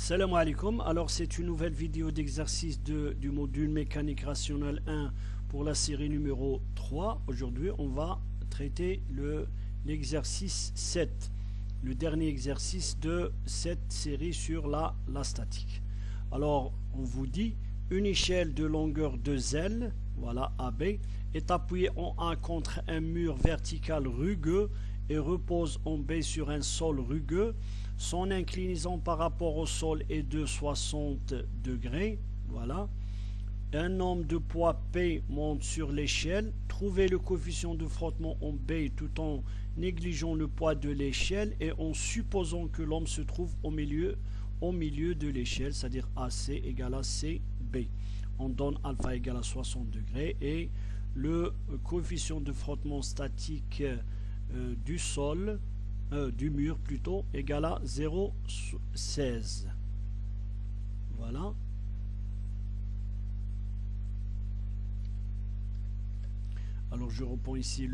Salam alaikum. Alors c'est une nouvelle vidéo d'exercice du module mécanique rationnelle 1 pour la série numéro 3. Aujourd'hui on va traiter l'exercice 7, le dernier exercice de cette série sur la statique. Alors on vous dit une échelle de longueur de L, voilà AB, est appuyée en A contre un mur vertical rugueux et repose en B sur un sol rugueux. Son inclinaison par rapport au sol est de 60 degrés. Voilà. Un nombre de poids P monte sur l'échelle. Trouvez le coefficient de frottement en B tout en négligeant le poids de l'échelle et en supposant que l'homme se trouve au milieu de l'échelle, c'est-à-dire AC égale à CB. On donne alpha égale à 60 degrés et le coefficient de frottement statique du sol, du mur plutôt, égale à 0,16. Voilà. Alors je reprends ici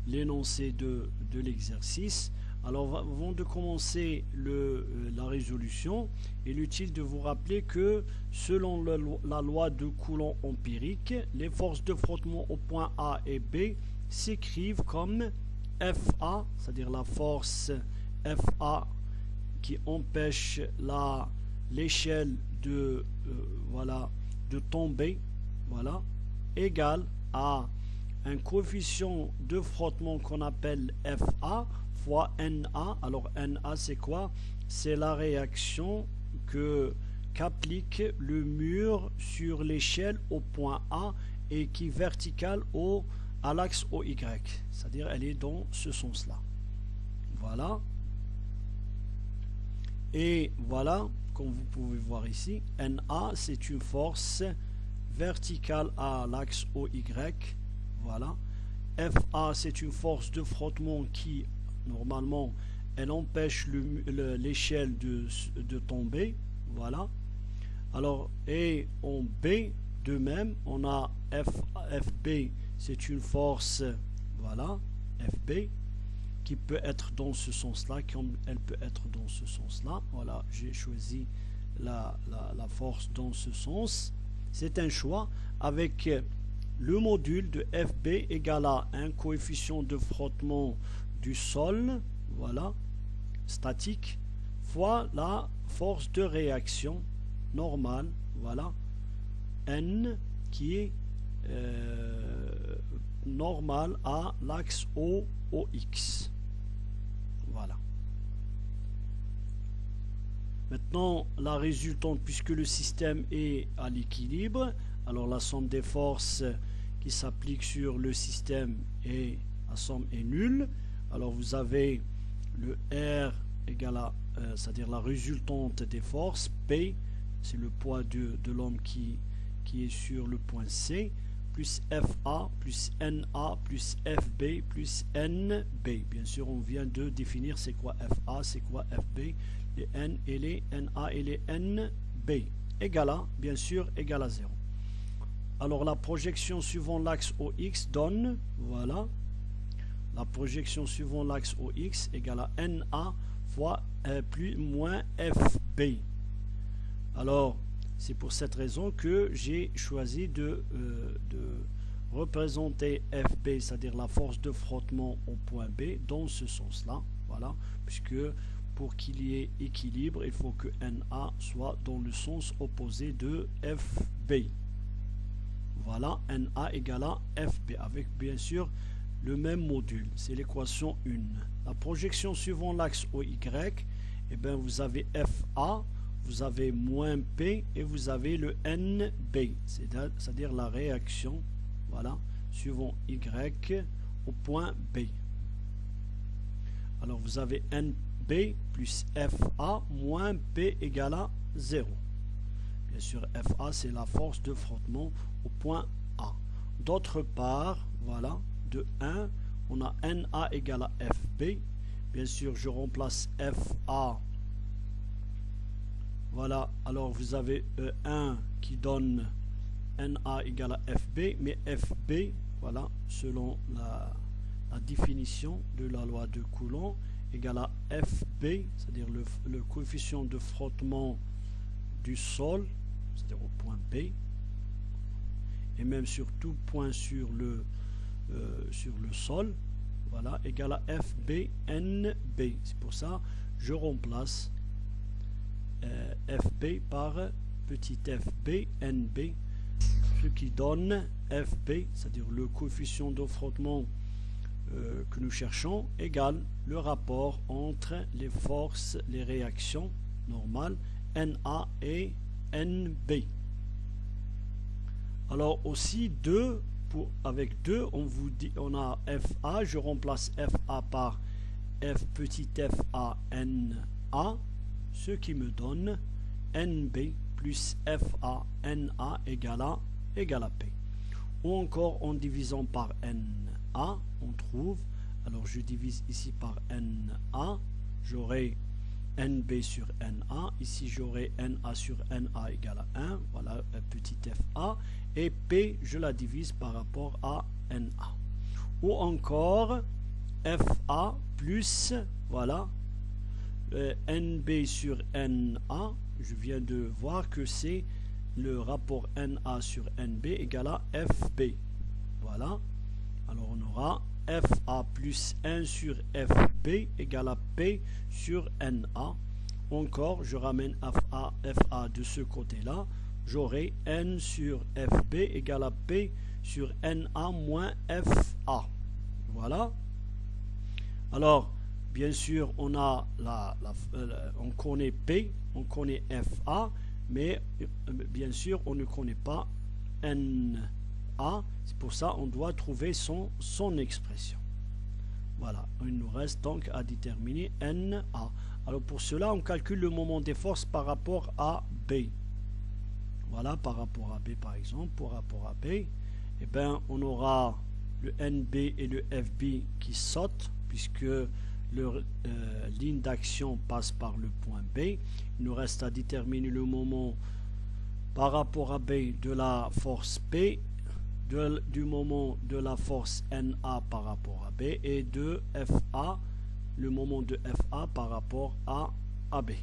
l'énoncé de l'exercice. Alors avant de commencer la résolution, il est utile de vous rappeler que selon la loi de Coulomb empirique, les forces de frottement au point A et B s'écrivent comme FA, c'est-à-dire la force FA qui empêche l'échelle de tomber, voilà, égale à un coefficient de frottement qu'on appelle FA fois NA. Alors NA c'est quoi? C'est la réaction qu'applique le mur sur l'échelle au point A et qui est verticale à l'axe OY, c'est-à-dire elle est dans ce sens-là. Voilà. Et voilà, comme vous pouvez voir ici, NA c'est une force verticale à l'axe OY. Voilà. FA c'est une force de frottement qui, normalement, elle empêche l'échelle de tomber. Voilà. Alors, et en B, de même, on a FB, c'est une force, voilà, FB, qui peut être dans ce sens-là, comme elle peut être dans ce sens-là. Voilà, j'ai choisi la force dans ce sens. C'est un choix avec le module de FB égale à un coefficient de frottement du sol, voilà, statique, fois la force de réaction normale, voilà, N qui est normal à l'axe OX. Voilà. Maintenant, la résultante, puisque le système est à l'équilibre, alors la somme des forces qui s'applique sur le système et la somme est nulle. Alors vous avez le R égale à, c'est-à-dire la résultante des forces, P, c'est le poids de l'homme qui est sur le point C, plus FA, plus NA, plus FB, plus NB. Bien sûr, on vient de définir c'est quoi FA, c'est quoi FB, les N et les NA et les NB. Égale à, bien sûr, égale à 0. Alors la projection suivant l'axe OX donne, voilà, la projection suivant l'axe OX égale à NA fois moins FB. Alors, c'est pour cette raison que j'ai choisi de représenter FB, c'est-à-dire la force de frottement au point B, dans ce sens-là. Voilà, puisque pour qu'il y ait équilibre, il faut que NA soit dans le sens opposé de FB. Voilà, NA égale à FB, avec bien sûr le même module. C'est l'équation 1. La projection suivant l'axe OY, eh bien, vous avez FA, vous avez moins P et vous avez le NB, c'est-à-dire la réaction, voilà, suivant Y au point B. Alors vous avez NB plus FA moins P égale à 0. Bien sûr, FA c'est la force de frottement au point A. D'autre part, voilà, de 1, on a NA égale à FB. Bien sûr, je remplace FA. Voilà, alors vous avez 1 qui donne NA égale à FB, mais FB, voilà, selon la définition de la loi de Coulomb, égale à FB, c'est-à-dire le coefficient de frottement du sol, c'est-à-dire au point B, et même sur tout point sur le sol, voilà, égale à FBNB. C'est pour ça je remplace FB par petit FBNB, ce qui donne FB, c'est-à-dire le coefficient de frottement que nous cherchons, égale le rapport entre les forces, les réactions normales NA et NB. Alors aussi 2, avec 2, on vous dit, on a FA, je remplace FA par F petit FA NA, ce qui me donne NB plus FA NA égale à P. Ou encore en divisant par NA, on trouve, alors je divise ici par NA, j'aurai NB sur NA, ici j'aurai NA sur NA égale à 1, voilà petit FA, et P je la divise par rapport à NA. Ou encore FA plus, voilà, NB sur NA, je viens de voir que c'est le rapport NA sur NB égale à FB. Voilà, alors on aura FA plus 1 sur FB égale à P sur NA. Encore, je ramène FA de ce côté-là, j'aurai N sur FB égale à P sur NA moins FA. Voilà. Alors, bien sûr, on a on connaît P, on connaît FA, mais bien sûr, on ne connaît pas NA. C'est pour ça qu'on doit trouver son expression. Voilà, il nous reste donc à déterminer NA. Alors pour cela, on calcule le moment des forces par rapport à B. Voilà, par rapport à B par exemple, par rapport à B, eh bien, on aura le NB et le FB qui sautent, puisque leur ligne d'action passe par le point B. Il nous reste à déterminer le moment par rapport à B de la force P, du moment de la force NA par rapport à B, et de FA, le moment de FA par rapport à AB.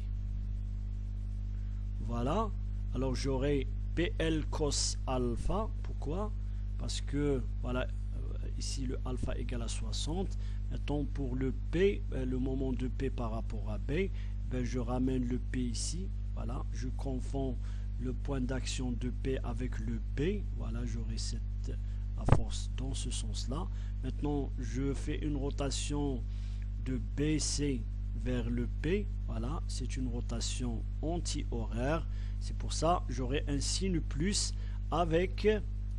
Voilà, alors j'aurai PL cos alpha. Pourquoi? Parce que voilà, ici le alpha égale à 60. Maintenant pour le P, le moment de P par rapport à B, je ramène le P ici. Voilà, je confonds le point d'action de P avec le P. Voilà, j'aurai la force dans ce sens-là. Maintenant, je fais une rotation de BC vers le P. Voilà, c'est une rotation anti-horaire. C'est pour ça j'aurai un signe plus avec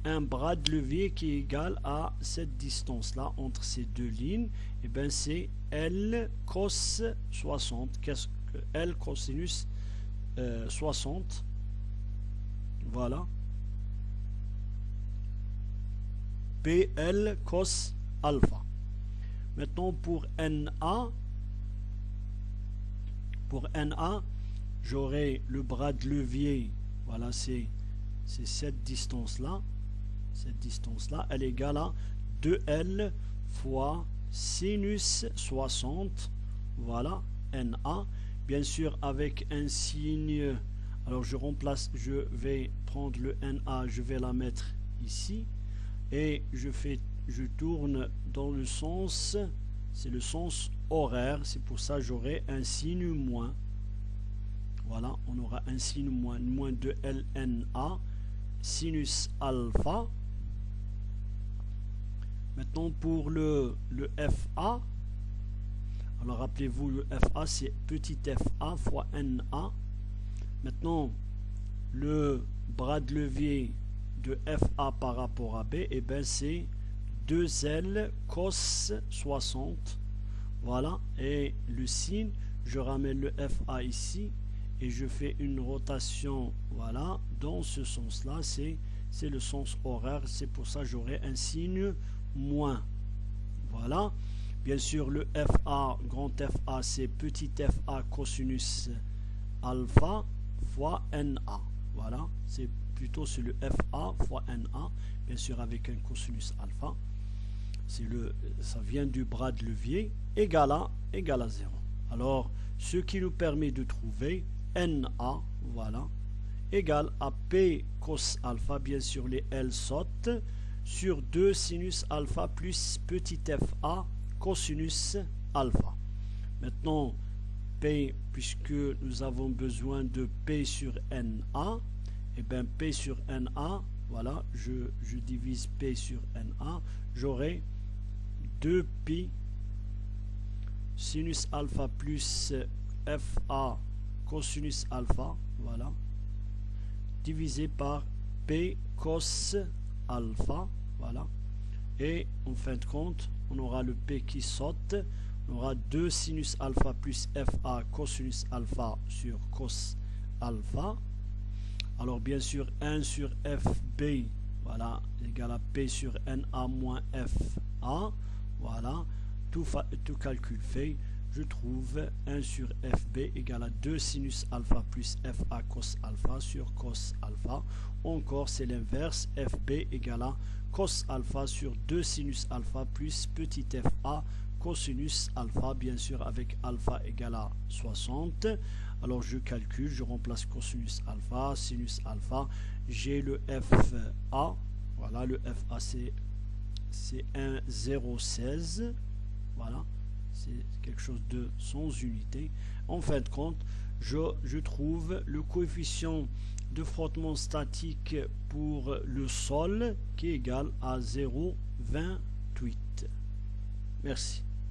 un bras de levier qui est égal à cette distance-là entre ces deux lignes. Et bien c'est L cos 60. Qu'est-ce que L cosinus 60? Voilà. PL cos alpha. Maintenant pour NA, j'aurai le bras de levier, voilà, c'est cette distance-là. Cette distance-là, elle est égale à 2L fois sinus 60, voilà, NA. Bien sûr, avec un signe, alors je vais prendre le NA, je vais la mettre ici, et je tourne dans le sens, c'est le sens horaire, c'est pour ça j'aurai un signe moins. Voilà, on aura un signe moins de LNA sinus alpha. Maintenant pour le FA, alors rappelez-vous, le FA c'est petit FA fois NA. Maintenant le bras de levier de FA par rapport à B, et bien c'est 2L cos 60. Voilà, et le signe, je ramène le FA ici et je fais une rotation, voilà, dans ce sens-là, c'est le sens horaire, c'est pour ça j'aurai un signe moins. Voilà, bien sûr le FA, grand FA, c'est petit FA cosinus alpha fois NA. Voilà, c'est plutôt sur le FA fois NA, bien sûr avec un cosinus alpha. ça vient du bras de levier, égale à 0. Alors, ce qui nous permet de trouver NA, voilà, égale à P cos alpha, bien sûr les L sautent, sur 2 sinus alpha plus petit fa cosinus alpha. Maintenant, P, puisque nous avons besoin de P sur NA, et bien P sur NA, voilà, je divise P sur NA, j'aurai 2pi sinus alpha plus fa cosinus alpha, voilà, divisé par P cos alpha, voilà, et en fin de compte on aura le P qui saute, on aura 2 sinus alpha plus fa cosinus alpha sur cos alpha. Alors bien sûr 1 sur fb, voilà, égale à P sur NA moins fa, voilà, tout calcul fait, je trouve 1 sur fb égale à 2 sinus alpha plus fa cos alpha sur cos alpha. Encore c'est l'inverse, fb égale à cos alpha sur 2 sinus alpha plus petit fa cosinus alpha, bien sûr avec alpha égale à 60. Alors je calcule, je remplace cosinus alpha, sinus alpha, j'ai le fa, voilà, le fa c'est 1,016, voilà, c'est quelque chose de sans unité. En fin de compte, je trouve le coefficient de frottement statique pour le sol qui est égal à 0,28. Merci.